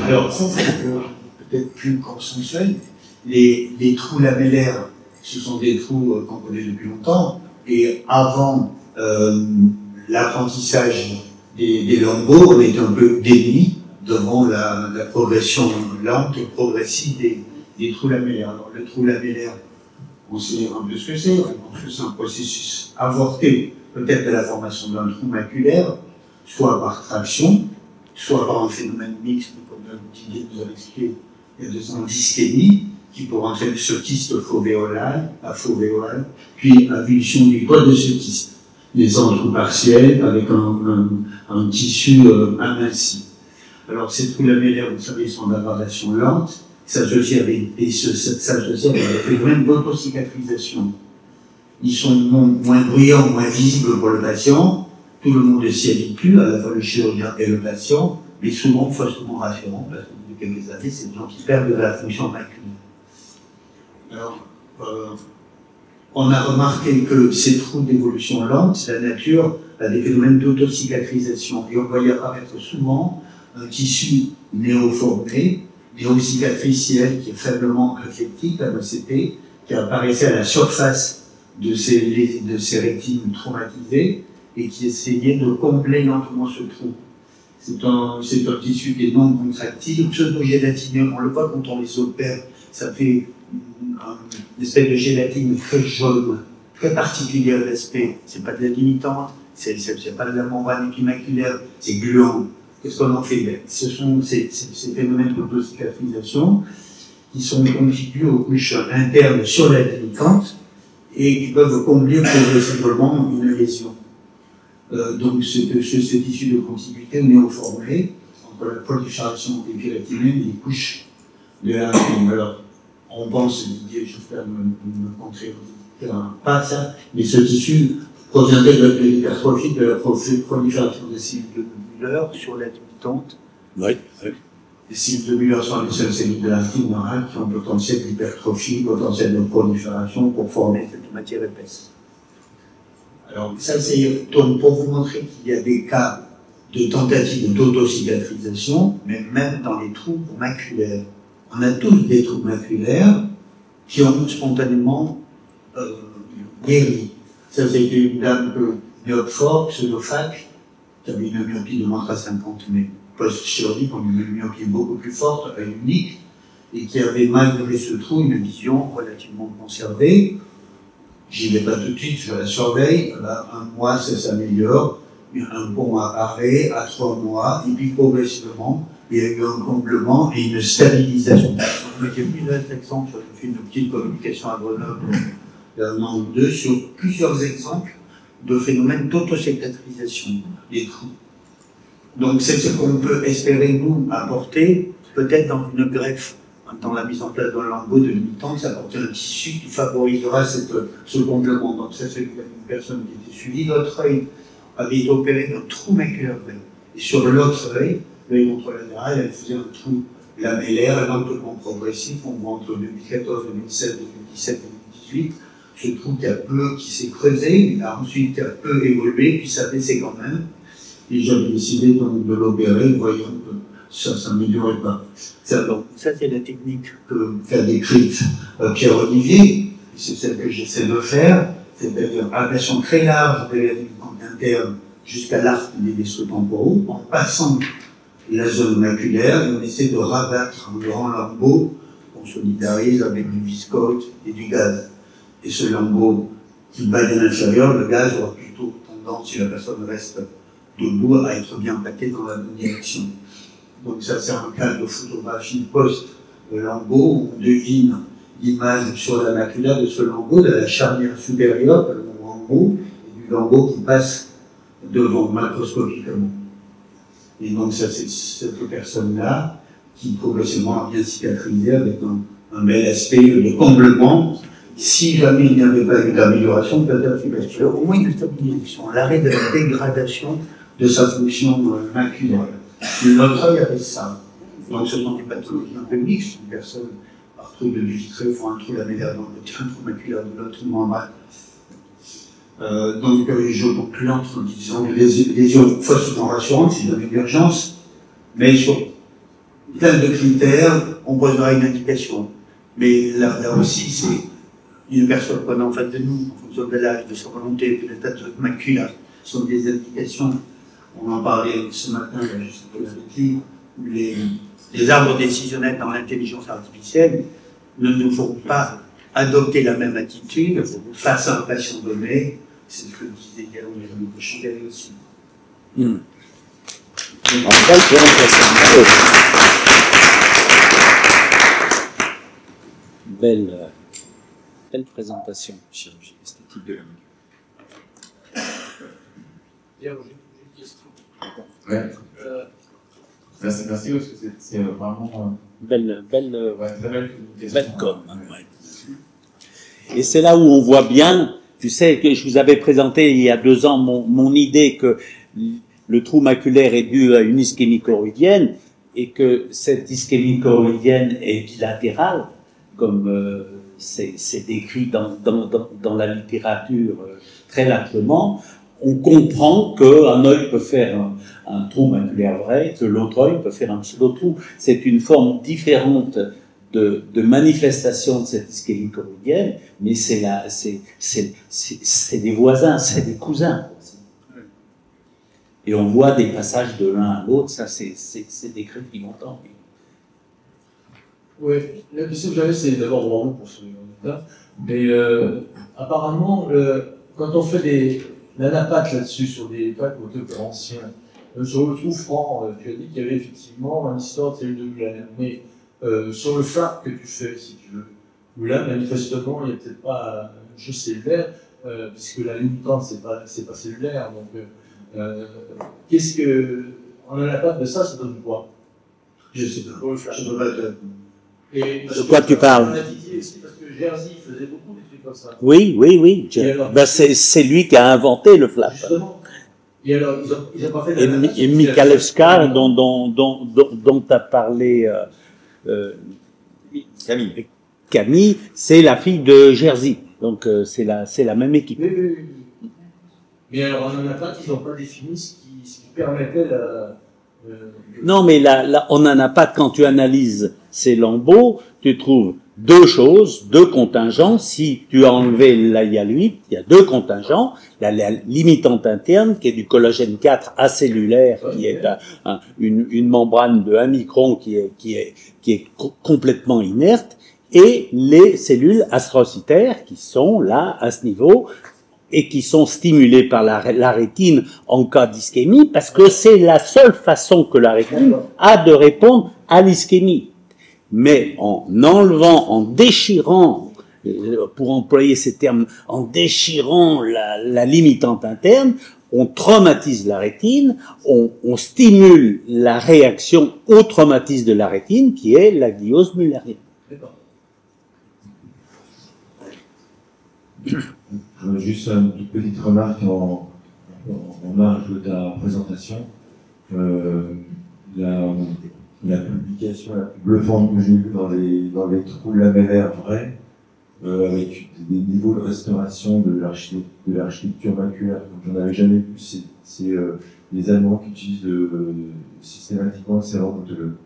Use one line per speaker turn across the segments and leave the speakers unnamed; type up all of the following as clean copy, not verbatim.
Alors, ça, c'est peut-être plus consensuel. Les trous lamellaires, ce sont des trous qu'on connaît depuis longtemps, et avant l'apprentissage des lambeaux, on était un peu démunis devant la progression lente et progressive des trous lamellaires. Alors, le trou lamellaire, on sait un peu ce que c'est. C'est un processus avorté, peut-être de la formation d'un trou maculaire, soit par traction, soit par un phénomène mixte, comme Didier nous a expliqué il y a 2 ans, d'ischémie, qui peut entraîner ce kyste fovéolal, puis avulsion du toit de ce kyste. Des entrous partiels avec un tissu aminci. Alors, ces trous lamellaires, vous savez, sont d'aggravation lente, s'associent avec des phénomènes d'autocicatrisation. Ils sont moins bruyants, moins visibles pour le patient. Tout le monde s'y habitue, à la fois le chirurgien et le patient, mais souvent faussement rassurant, parce que depuis quelques années, c'est des gens qui perdent de la fonction maculaire. Alors, on a remarqué que ces trous d'évolution lente, la nature a des phénomènes d'autocicatrisation. Et on voit y apparaître souvent un tissu néoformé, néocicatriciel, qui est faiblement infecté, comme ECT, qui apparaissait à la surface de ces rétines traumatisées et qui essayait de combler lentement ce trou. C'est un tissu qui est non contractile, pseudo-gélatineux. On le voit quand on les opère, ça fait une espèce de gélatine très jaune, très particulière d'aspect. C'est pas de la limitante, c'est pas de la membrane épimaculaire, c'est gluant. Qu'est-ce qu'on en fait? Ce sont ces phénomènes d'autocicatrisation qui sont constitués aux couches internes sur la limitante et qui peuvent combler progressivement une lésion. Donc ce tissu de contiguïté néoformé entre la prolifération des kératinènes et les couches de la rétine. Alors, on pense, Didier, j'espère me contrer pas ça, mais ce tissu proviendrait de l'hypertrophie de la prolifération des cellules de Müller sur la limitante.
Oui.
Les cellules de Müller sont les seules cellules de la rétine normale qui ont le potentiel d'hypertrophie, potentiel de prolifération pour former cette matière épaisse. Alors, ça, c'est donc pour vous montrer qu'il y a des cas de tentatives d'autocicatrisation, mais même dans les trous maculaires. On a tous des trous maculaires qui ont spontanément guéri. Ça, c'était une dame myope fort, pseudo-fac, qui avait une myopie de moins à 50, mais post-chirurgique, on lui met une myopie beaucoup plus forte, unique, et qui avait malgré ce trou une vision relativement conservée. J'y vais pas tout de suite, je la surveille. Là, 1 mois, ça s'améliore. Un bon arrêt à 3 mois, et puis progressivement, il y a eu un comblement et une stabilisation. J'ai mis cet exemple, j'ai fait une petite communication à Grenoble d'un an ou 2 sur plusieurs exemples de phénomènes d'autocicatrisation des trous. Donc c'est ce qu'on peut espérer nous apporter, peut-être dans une greffe, dans la mise en place d'un lambeau de limitante, apporter un tissu qui favorisera ce comblement. Donc ça c'est une personne qui était suivie, l'autre œil avait été opéré d'un trou maculaire. Et sur l'autre œil, l'œil contralatéral, elle faisait un trou lamellaire, lentement progressif, on voit entre 2014, 2016, 2017, 2018, ce trou qui s'est creusé, il a ensuite un peu évolué, puis ça baissait quand même. Et j'avais décidé donc de l'opérer, voyant que ça ne s'améliorait pas. Ça c'est la technique qu'a décrite Pierre-Olivier, c'est celle que j'essaie de faire, c'est-à-dire ablation très large de la limitante interne jusqu'à l'arc des vaisseaux temporaux, en passant la zone maculaire, et on essaie de rabattre un grand lambeau qu'on solidarise avec du viscote et du gaz. Et ce lambeau qui bat à l'intérieur, le gaz aura plutôt tendance, si la personne reste debout, à être bien plaqué dans la bonne direction. Donc ça, c'est un cas de photographie post-lambeau. On devine l'image sur la macula de ce lambeau, de la charnière supérieure, le lambeau, et du lambeau qui passe devant macroscopiquement. Et donc ça, c'est cette personne-là qui progressivement a bien cicatrisé avec un bel aspect de comblement. Si jamais il n'y avait pas eu d'amélioration, peut-être qu'il y aurait au moins une stabilisation, l'arrêt de la dégradation de sa fonction maculaire. Notre œil avait ça. Donc ce sont des pathologies un peu mixtes, une personne par trou de vitreux font un trou lamellaire dans le tien, un trou maculaire de l'autre, moins mal. Donc je conclue en disant que les lésions fausses sont rassurantes, c'est une urgence, mais plein de critères, on posera une indication. Mais là aussi, c'est une personne qu'on a en face de nous, en fonction de l'âge, de sa volonté, de l'état de macula, sont des indications. On en parlait ce matin, je sais pas si les arbres décisionnels dans l'intelligence artificielle ne nous font pas adopter la même attitude face à un patient donné. C'est ce que disait Guillaume Chandelier aussi.
Belle présentation, chirurgie esthétique de la
Bien, j'ai une question. Ouais. Merci parce que c'est vraiment
belle com.
Ouais.
Et c'est là où on voit bien, tu sais, que je vous avais présenté il y a 2 ans mon idée que le trou maculaire est dû à une ischémie choroïdienne et que cette ischémie choroïdienne est bilatérale, comme c'est décrit dans la littérature très largement. On comprend qu'un œil peut faire un trou maculaire vrai, que l'autre œil peut faire un pseudo-trou. C'est une forme différente de manifestation de cette ischémie choroïdienne, mais c'est des voisins, c'est des cousins. Et on voit des passages de l'un à l'autre, ça c'est décrit depuis longtemps.
Oui, la question que j'avais, c'est d'abord bravo pour ce résultat. Mais apparemment, quand on fait l'anapathe là-dessus, sur des pâtes motoques anciens, sur le trou franc, tu as dit qu'il y avait effectivement une histoire de cellule de Muller. Mais sur le flap que tu fais, si tu veux, où là, manifestement, il n'y a peut-être pas une chose cellulaire, puisque la limitante, c'est pas cellulaire. Donc, qu'est-ce que. En anapathe de ça donne quoi?
Je sais pas.
Je peux pas te.
De quoi tu parles?
Parce que Jerzy faisait beaucoup des trucs comme ça.
Oui. Ben c'est lui qui a inventé le flap.
Justement. Et alors, ils ont pas fait de
et Michalewska, dont tu as parlé, Camille, c'est la fille de Jerzy. Donc, c'est la même équipe.
Oui. Mais alors, on n'en a pas, ils n'ont pas défini ce qui permettait la.
Non, mais là, on n'en a pas. Quand tu analyses ces lambeaux, tu trouves 2 choses, 2 contingents. Si tu as enlevé l'IAL8, il y a 2 contingents. La limitante interne, qui est du collagène 4 acellulaire, qui est une membrane de 1 micron qui est complètement inerte, et les cellules astrocytaires qui sont là, à ce niveau, et qui sont stimulées par la rétine en cas d'ischémie, parce que c'est la seule façon que la rétine a de répondre à l'ischémie. Mais en enlevant, en déchirant, pour employer ces termes, en déchirant la limitante interne, on traumatise la rétine, on stimule la réaction au traumatisme de la rétine, qui est la gliose mullérienne.
Juste une toute petite remarque en marge de ta présentation. La publication la plus bluffante que j'ai vue dans les trous lamellaires vrais, avec des niveaux de restauration de l'architecture maculaire, j'en avais jamais vu, c'est les Allemands qui utilisent systématiquement le servant autologue.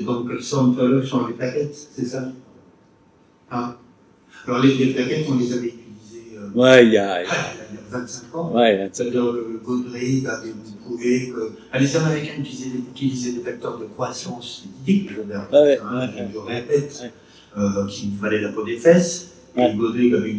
Donc, le servant sont les plaquettes, c'est ça? Ah. Alors, les plaquettes, on les avait utilisées
il y a
25 ans.
Ouais,
Godry avait prouvé que les Américains utilisaient des vecteurs de croissance lipidique, je répète, qu'il fallait la peau des fesses, et Godry avait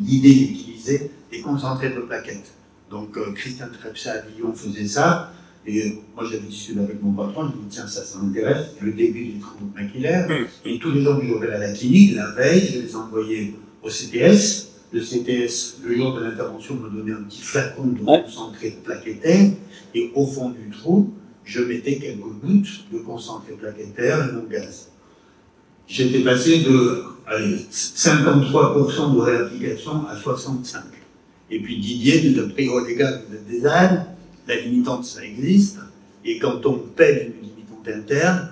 l'idée d'utiliser des concentrés de plaquettes. Donc, Christian Trepsa à Lyon faisait ça. Et moi, j'avais discuté avec mon patron, je me dis, tiens, ça m'intéresse, le début du trou maculaire. Et tous les gens que j'aurais à la clinique, la veille, je les envoyais au CTS. Le CTS, le jour de l'intervention, me donnait un petit flacon de concentré plaquettaire. Et au fond du trou, je mettais quelques gouttes de concentré plaquettaire et mon gaz. J'étais passé de 53% de réapplication à 65%. Et puis Didier nous a pris, oh les gars, vous êtes des ânes. La limitante, ça existe, et quand on pète une limitante interne,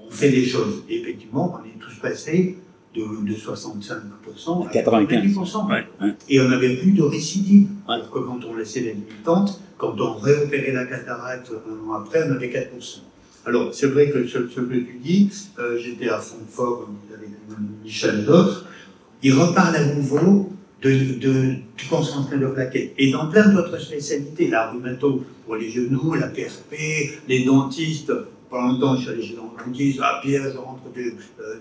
on fait des choses. Et effectivement, on est tous passés de 65% à
95%. Ouais.
Et on n'avait plus de récidive.
Ouais.
Alors que quand on laissait la limitante, quand on réopérait la cataracte un an après, on avait 4%. Alors, c'est vrai que ce que tu dis, j'étais à Francfort avec Michel et d'autres, il reparle à nouveau du concentré de plaquettes. Et dans plein d'autres spécialités, la rhumato pour les genoux, la PRP, les dentistes. Pendant longtemps, je suis allé chez le dentiste, à Pierre, je rentre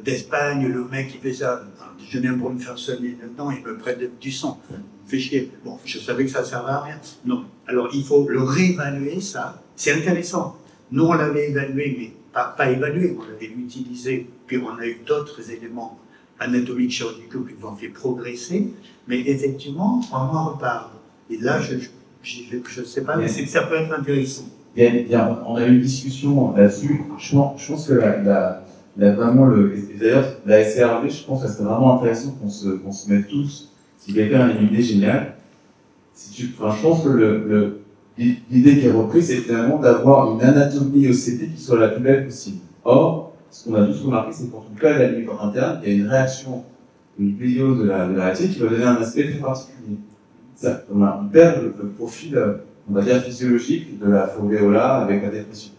d'Espagne, le mec qui fait ça, je viens pour me faire soigner maintenant, il me prête du sang. Fait chier. Bon, je savais que ça ne servait à rien. Non. Alors, il faut le réévaluer, ça. C'est intéressant. Nous, on l'avait évalué, mais pas évalué, on l'avait utilisé, puis on a eu d'autres éléments anatomiques chirurgicaux qui nous ont fait progresser, mais effectivement, on en reparle. Et là, je ne sais pas, mais ça peut être intéressant.
On a eu une discussion là-dessus. Je pense que vraiment d'ailleurs, la SRV, je pense que c'est vraiment intéressant qu'on se mette tous. Si quelqu'un a une idée géniale, je pense que l'idée qui est reprise, c'est finalement d'avoir une anatomie OCT qui soit la plus belle possible. Or, ce qu'on a tous remarqué, c'est que quand on perd la limite interne, il y a une réaction, une pléiose de la rétine qui va donner un aspect très particulier. On perd le profil, on va dire, physiologique de la fovéola avec la dépression.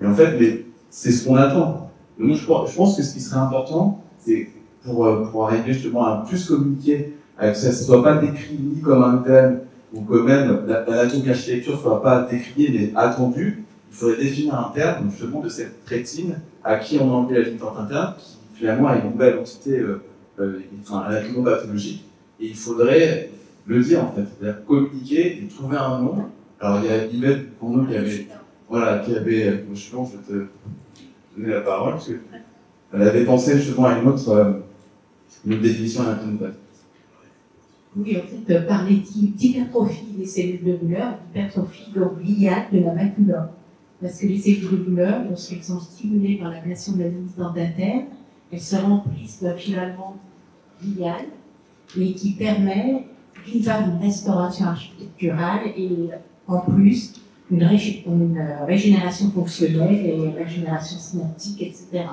Et en fait, c'est ce qu'on attend. Donc, je pense que ce qui serait important, c'est pour arriver justement à plus communiquer, que ça ne soit pas décrit ni comme un thème, ou que même l'anatomie architecture ne soit pas décriée mais attendue. Il faudrait définir un terme justement de cette rétine à qui on enlève la limitante interne, qui finalement a une nouvelle entité anatomo-pathologique, et il faudrait le dire en fait, c'est-à-dire communiquer et trouver un nom. Alors il y a Yvette pour nous qui avait, je vais te donner la parole, parce qu'elle avait pensé justement à une définition anatomo-pathologique.
Oui, en fait, parler d'hypertrophie des cellules globulaires, d'hypertrophie gliale de la macula. Parce que les cellules globulaires, lorsqu'elles sont stimulées par l'ablation de la limitante interne, elles se remplissent d'un filament glial et qui permet d'une part une restauration architecturale et en plus une régénération fonctionnelle et une régénération synaptique, etc.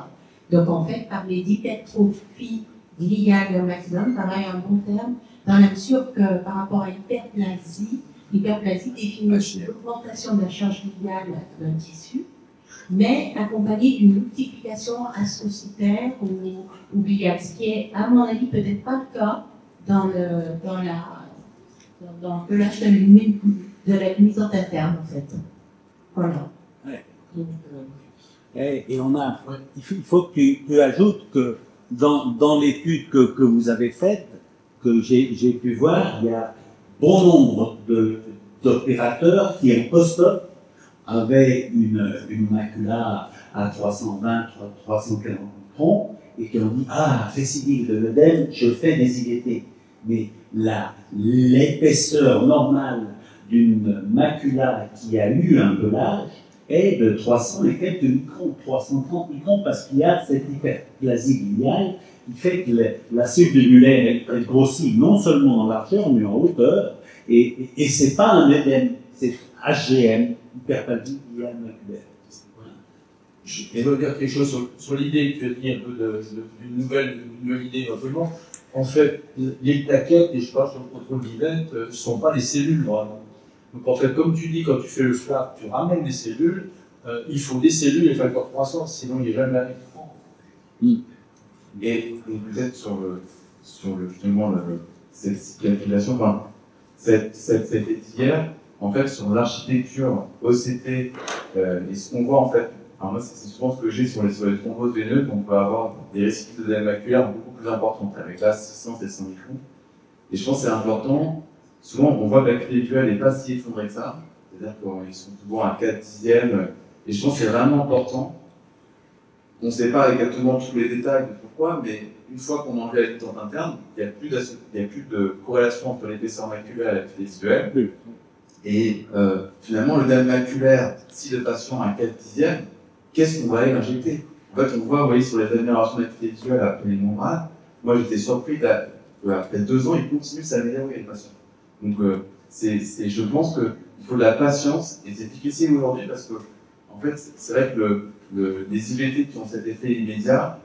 Donc en fait, parler d'hypertrophie gliale de la macula paraît un bon terme, dans la mesure que par rapport à l'hyperplasie définit une augmentation de la charge gliale d'un tissu, mais accompagnée d'une multiplication astrocytaire ou gliale, ce qui est, à mon avis, peut-être pas le cas dans le pelage de la limitante interne, en fait. Voilà.
Ouais.
Donc,
Et on a, il faut que tu ajoutes que dans l'étude que vous avez faite, que j'ai pu voir, il y a bon nombre d'opérateurs qui, en post-op, avaient une macula à 320, 340 microns, et qui ont dit « Ah, récidive de l'œdème, je fais des IVT ». Mais l'épaisseur normale d'une macula qui a eu un pelage est de 300 et quelques microns, 330 microns, parce qu'il y a cette hyperplasie gliale qui fait que la cellule globulaire est grossie non seulement en largeur, mais en hauteur, et c'est pas un œdème, c'est HGM, hyperplasie gliale maculaire.
Je veux dire quelque chose sur l'idée que tu as dit un peu d'une nouvelle idée éventuellement. En fait, les plaquettes, et je parle sur le contrôle d'Yvette, ne sont pas des cellules vraiment. Donc en fait, comme tu dis, quand tu fais le flap, tu ramènes des cellules, il faut des cellules et facteurs de croissance, sinon il n'y a jamais un écran.
Et peut-être justement cette calculation, enfin, cette hier, en fait, sur l'architecture OCT, et ce qu'on voit en fait, moi c'est souvent ce que j'ai sur les thromboses veineuses, on peut avoir des récidives d'œdème maculaire beaucoup plus importantes, avec là 600 et 100 microns. Et je pense que c'est important, souvent on voit que la clé visuelle n'est pas si effondrée que ça, c'est-à-dire qu'ils sont souvent à 4 dixièmes, et je pense que c'est vraiment important. On ne sait pas exactement tous les détails de pourquoi, mais une fois qu'on enlève la limitante interne, il n'y a plus de corrélation entre l'épaisseur maculaire et la clé visuelle.
Oui.
Et finalement, l'œdème maculaire, si le patient a 4 dixièmes, qu'est-ce qu'on va aller injecter? En fait, on voit, vous voyez, sur les améliorations de la clé visuelle après les membranes, moi j'étais surpris qu'après 2 ans, ils continuent de s'améliorer, les patients. Donc, je pense qu'il faut de la patience, et c'est difficile aujourd'hui parce que, en fait, c'est vrai que les IVT qui ont cet effet immédiat,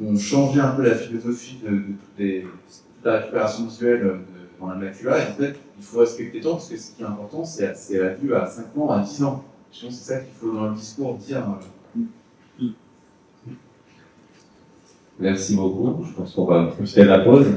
ont changé un peu la philosophie de toute la récupération visuelle dans la macula. Et en fait, il faut respecter le temps, parce que ce qui est important, c'est la vue à 5 ans, à 10 ans. Je pense que c'est ça qu'il faut dans le discours dire.
Merci beaucoup. Je pense qu'on va procéder à la pause.